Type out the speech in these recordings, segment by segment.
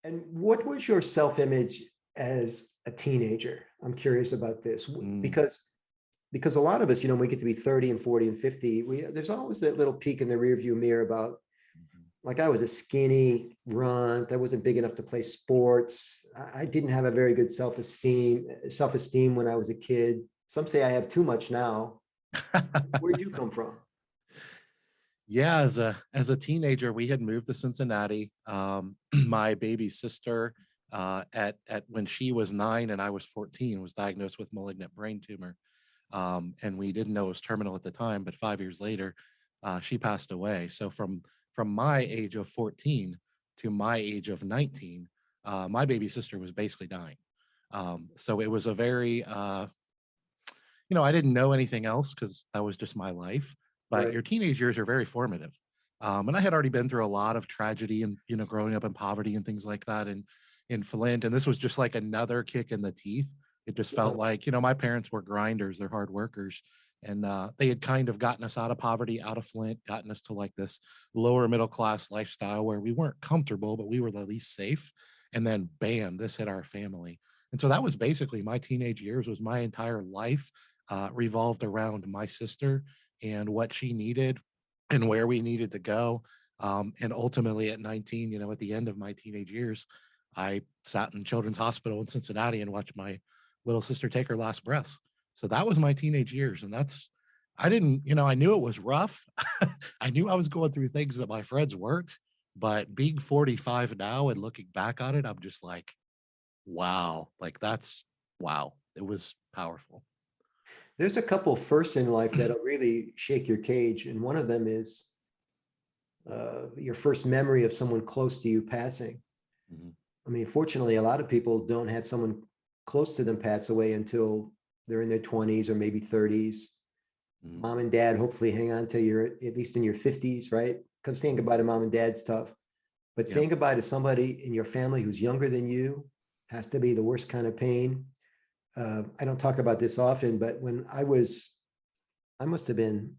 And what was your self-image as a teenager? I'm curious about this Mm, because a lot of us, we get to be 30 and 40 and 50. There's always that little peek in the rearview mirror about, mhm. like, I was a skinny runt. I wasn't big enough to play sports. I didn't have a very good self-esteem when I was a kid. Some say I have too much now. Where'd you come from? Yeah, as a teenager, we had moved to Cincinnati. My baby sister, at when she was 9 and I was 14, was diagnosed with malignant brain tumor. And we didn't know it was terminal at the time, but 5 years later, she passed away. So from my age of 14 to my age of 19, my baby sister was basically dying. So it was a very I didn't know anything else because that was just my life. But Right. your teenage years are very formative. And I had already been through a lot of tragedy and growing up in poverty and things like that in Flint. And this was just like another kick in the teeth. It just felt Yeah. like, my parents were grinders, they're hard workers. And they had kind of gotten us out of poverty, out of Flint, gotten us to like this lower middle class lifestyle where we weren't comfortable, but we were the least safe. And then bam, this hit our family. And so that was basically my teenage years, was my entire life revolved around my sister and what she needed and where we needed to go. And ultimately at 19, at the end of my teenage years, I sat in Children's Hospital in Cincinnati and watched my little sister take her last breaths. So that was my teenage years. And I didn't, I knew it was rough. I knew I was going through things that my friends weren't. But being 45 now and looking back on it, I'm just like, wow, like wow. It was powerful. There's a couple firsts in life that'll really shake your cage, and one of them is your first memory of someone close to you passing. Mhm. I mean, fortunately, a lot of people don't have someone close to them pass away until they're in their 20s or maybe 30s. Mhm. Mom and dad hopefully hang on till you're at least in your 50s, right? Because saying Mhm. goodbye to mom and dad's tough. But Yep. saying goodbye to somebody in your family who's younger than you has to be the worst kind of pain. I don't talk about this often, but I must have been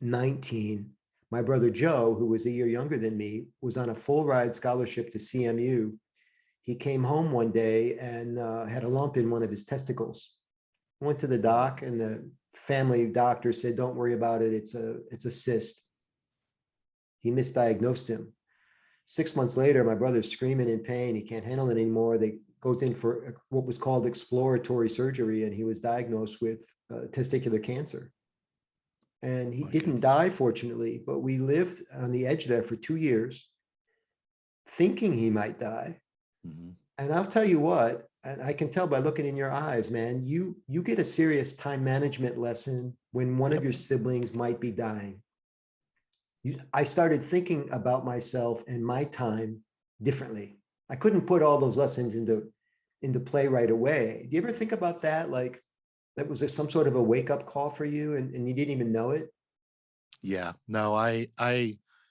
19. My brother Joe, who was a year younger than me, was on a full ride scholarship to CMU. He came home one day and had a lump in one of his testicles. Went to the Mm. doc, and the family doctor said, "Don't worry about it. It's a cyst." He misdiagnosed him. 6 months later, my brother's screaming in pain. He can't handle it anymore. They goes in for what was called exploratory surgery, and he was diagnosed with testicular cancer. And he My didn't goodness. die, fortunately, but we lived on the edge there for 2 years, thinking he might die. Mhm. And I'll tell you what, and I can tell by looking in your eyes, man, you get a serious time management lesson when one of Yep. your siblings might be dying. I started thinking about myself and my time differently. I couldn't put all those lessons into play right away. Do you ever think about that? Like, that was some sort of a wake up call for you, and you didn't even know it? Yeah. No, I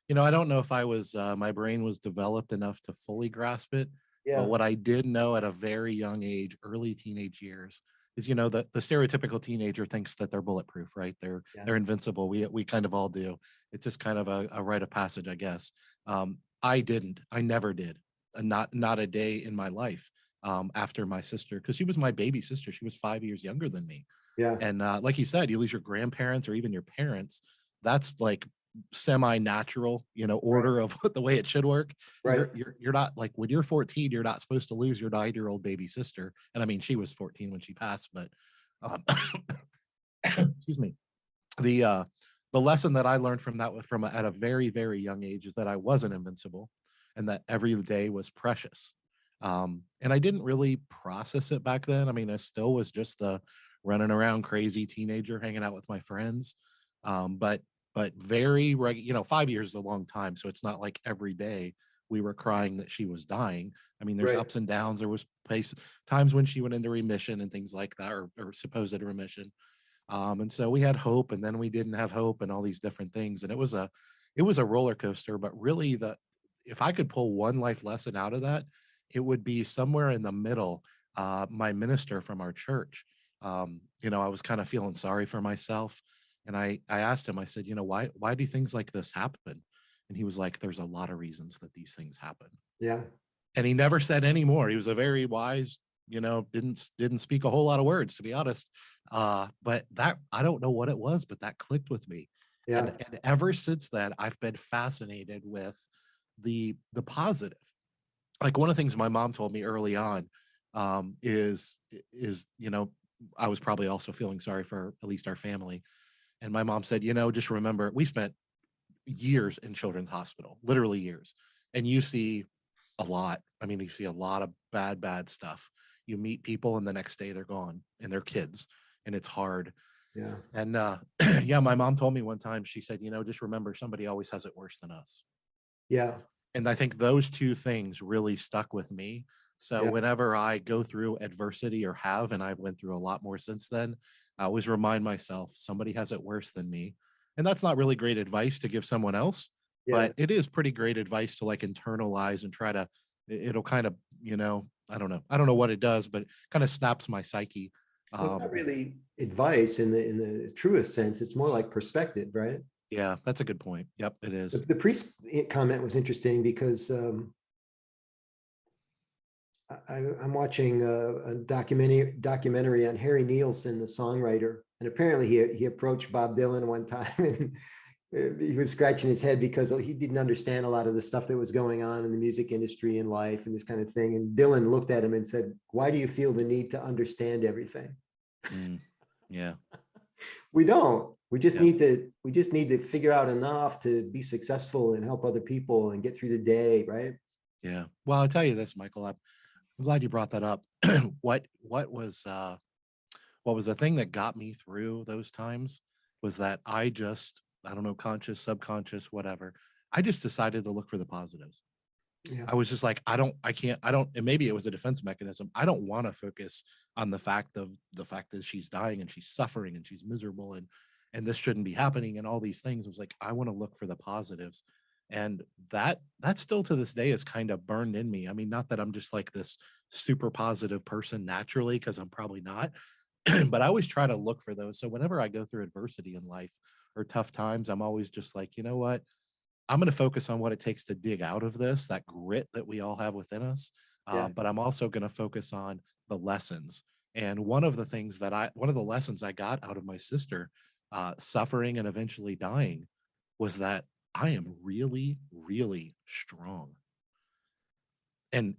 don't know if my brain was developed enough to fully grasp it, but Yeah. what I did know at a very young age, early teenage years, is, the stereotypical teenager thinks that they're bulletproof, right? Yeah. They're invincible. We kind of all do. It's just kind of a rite of passage, I guess. I didn't. I never did. Not a day in my life after my sister, because she was my baby sister. She was 5 years younger than me. Yeah. And like you said, you lose your grandparents or even your parents. That's like semi-natural, Right. order of the way it should work. Right. You're not like, when you're 14, you're not supposed to lose your 9-year-old baby sister. And I mean, she was 14 when she passed, but um, excuse me. The uh the lesson that I learned from that was from at a very, very young age, is that I wasn't invincible and that every day was precious. And I didn't really process it back then. I mean, I still was just the running around crazy teenager hanging out with my friends. But very 5 years is a long time. So it's not like every day we were crying that she was dying. I mean, there's Right. ups and downs. There was times when she went into remission and things like that, or supposed remission. And so we had hope, and then we didn't have hope, and all these different things. And it was a roller coaster. But really, if I could pull one life lesson out of that, it would be somewhere in the middle. My minister from our church, I was kind of feeling sorry for myself, and I asked him. I said, why do things like this happen? And he was like, there's a lot of reasons that these things happen. Yeah. And he never said any more. He was a very wise, didn't speak a whole lot of words, to be honest. But that, I don't know what it was, but that clicked with me. Yeah. And ever since then, I've been fascinated with the positive. Like one of the things my mom told me early on, is I was probably also feeling sorry for at least our family. And my mom said, just remember, we spent years in children's hospital, literally years. And you see a lot. I mean, you see a lot of bad stuff. You meet people and the next day they're gone and they're kids and it's hard. Yeah. And yeah, my mom told me one time, she said, just remember somebody always has it worse than us. Yeah. And I think those two things really stuck with me. So Yeah. whenever I go through adversity or have, and I've went through a lot more since then, I always remind myself somebody has it worse than me. And that's not really great advice to give someone else, Yeah. but it is pretty great advice to like internalize and try to, it'll kind of, I don't know what it does, but it kind of snaps my psyche. Well, it's not really advice in the truest sense. It's more like perspective, right? Yeah, that's a good point. Yep, it is. The priest comment was interesting because I'm watching a documentary on Harry Nielsen, the songwriter, and apparently he approached Bob Dylan one time and he was scratching his head because he didn't understand a lot of the stuff that was going on in the music industry and life and this kind of thing. And Dylan looked at him and said, "Why do you feel the need to understand everything?" Yeah. We don't. We just Yeah. need to figure out enough to be successful and help other people and get through the day, right? Yeah. Well, I'll tell you this, Michael. I'm glad you brought that up. What was the thing that got me through those times was that I don't know, conscious, subconscious, whatever. I just decided to look for the positives. Yeah. I was just like, I don't, and maybe it was a defense mechanism. I don't want to focus on the fact that she's dying and she's suffering and she's miserable and this shouldn't be happening and all these things. I was like, I want to look for the positives. And that still to this day is kind of burned in me. I mean, not that I'm just like this super positive person naturally, because I'm probably not, but I always try to look for those. So whenever I go through adversity in life or tough times, I'm always just like, you know what? I'm going to focus on what it takes to dig out of this, that grit that we all have within us. Yeah. But I'm also going to focus on the lessons. And one of the lessons I got out of my sister suffering and eventually dying was that I am really, really strong. And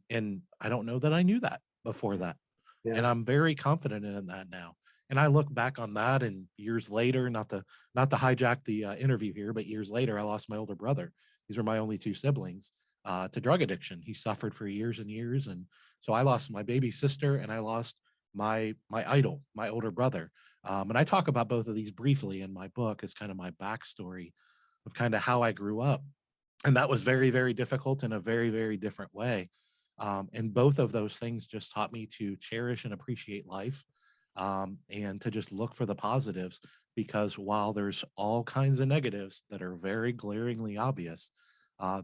I don't know that I knew that before that. Yeah. And I'm very confident in that now. And I look back on that and years later, not to hijack the interview here, but years later, I lost my older brother. These were my only two siblings to drug addiction. He suffered for years and years. And so I lost my baby sister and I lost my idol, my older brother. And I talk about both of these briefly in my book as kind of my backstory of kind of how I grew up. And that was very, very difficult in a very, very different way. And both of those things just taught me to cherish and appreciate life, and to just look for the positives, because while there's all kinds of negatives that are very glaringly obvious,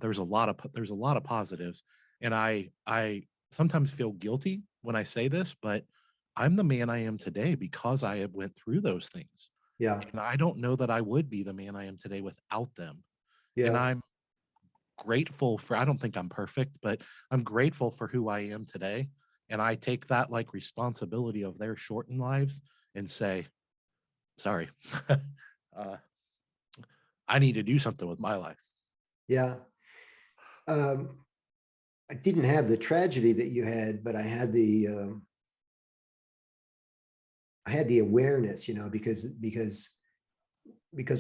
there's a lot of positives. And I sometimes feel guilty when I say this, but I'm the man I am today because I have went through those things. Yeah. And I don't know that I would be the man I am today without them. And Yeah. I'm grateful for, I don't think I'm perfect, but I'm grateful for who I am today. And I take that like responsibility of their shortened lives and say, sorry, uh, I need to do something with my life. Yeah. I didn't have the tragedy that you had, but I had the awareness, because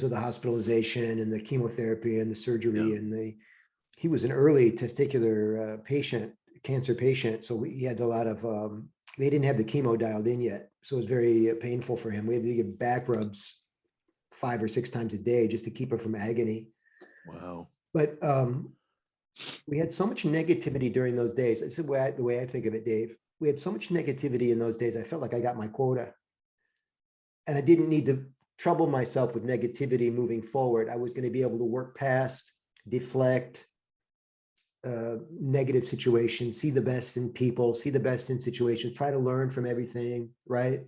of the hospitalization and the chemotherapy and the surgery Yeah. and he was an early testicular cancer patient. So he had a lot of, they didn't have the chemo dialed in yet. So it was very painful for him. We had to give back rubs 5 or 6 times a day just to keep him from agony. Wow. But we had so much negativity during those days. It's the way I think of it, Dave. We had so much negativity in those days. I felt like I got my quota. And I didn't need to trouble myself with negativity moving forward. I was going to be able to work past, deflect negative situations, see the best in people, see the best in situations, try to learn from everything, right?